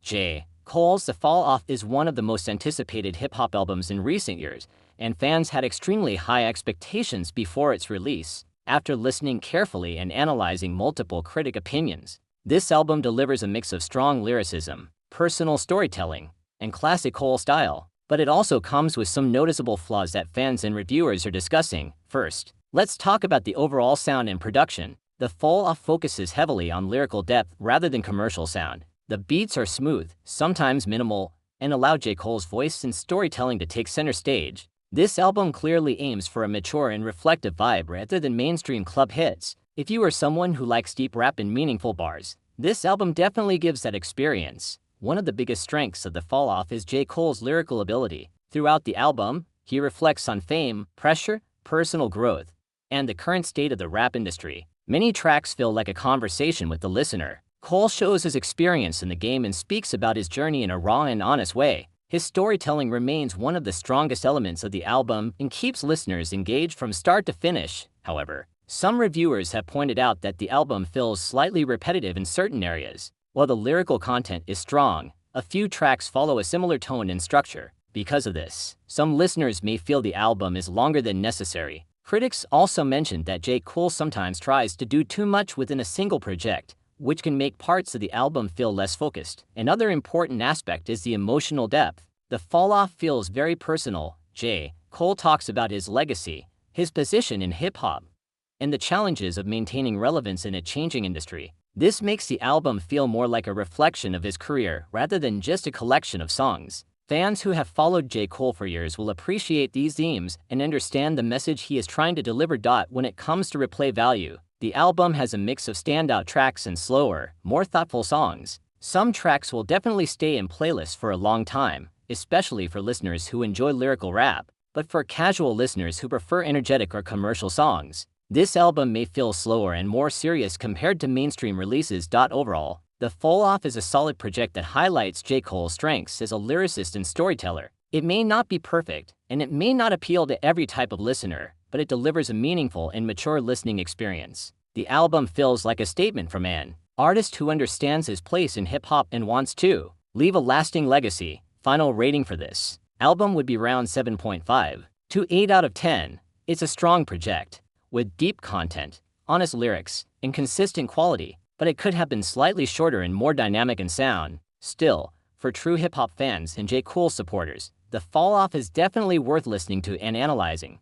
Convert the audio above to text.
J. Cole's The Fall Off is one of the most anticipated hip-hop albums in recent years, and fans had extremely high expectations before its release. After listening carefully and analyzing multiple critic opinions, this album delivers a mix of strong lyricism, personal storytelling, and classic Cole style. But it also comes with some noticeable flaws that fans and reviewers are discussing. First, let's talk about the overall sound and production. The Fall Off focuses heavily on lyrical depth rather than commercial sound. The beats are smooth, sometimes minimal, and allow J. Cole's voice and storytelling to take center stage. This album clearly aims for a mature and reflective vibe rather than mainstream club hits. If you are someone who likes deep rap and meaningful bars, this album definitely gives that experience. One of the biggest strengths of The Fall Off is J. Cole's lyrical ability. Throughout the album, he reflects on fame, pressure, personal growth, and the current state of the rap industry. Many tracks feel like a conversation with the listener. Cole shows his experience in the game and speaks about his journey in a raw and honest way. His storytelling remains one of the strongest elements of the album and keeps listeners engaged from start to finish. However, some reviewers have pointed out that the album feels slightly repetitive in certain areas. While the lyrical content is strong, a few tracks follow a similar tone and structure. Because of this, some listeners may feel the album is longer than necessary. Critics also mentioned that J. Cole sometimes tries to do too much within a single project, which can make parts of the album feel less focused. Another important aspect is the emotional depth. The Fall Off feels very personal. J. Cole talks about his legacy, his position in hip-hop, and the challenges of maintaining relevance in a changing industry. This makes the album feel more like a reflection of his career rather than just a collection of songs. Fans who have followed J. Cole for years will appreciate these themes and understand the message he is trying to deliver. When it comes to replay value, the album has a mix of standout tracks and slower, more thoughtful songs. Some tracks will definitely stay in playlists for a long time, especially for listeners who enjoy lyrical rap. But for casual listeners who prefer energetic or commercial songs, this album may feel slower and more serious compared to mainstream releases. Overall, The Fall Off is a solid project that highlights J. Cole's strengths as a lyricist and storyteller. It may not be perfect, and it may not appeal to every type of listener, but it delivers a meaningful and mature listening experience. The album feels like a statement from an artist who understands his place in hip-hop and wants to leave a lasting legacy. Final rating for this album would be around 7.5 to 8 out of 10. It's a strong project, with deep content, honest lyrics, and consistent quality, but it could have been slightly shorter and more dynamic in sound. Still, for true hip-hop fans and J. Cole supporters, The Fall Off is definitely worth listening to and analyzing.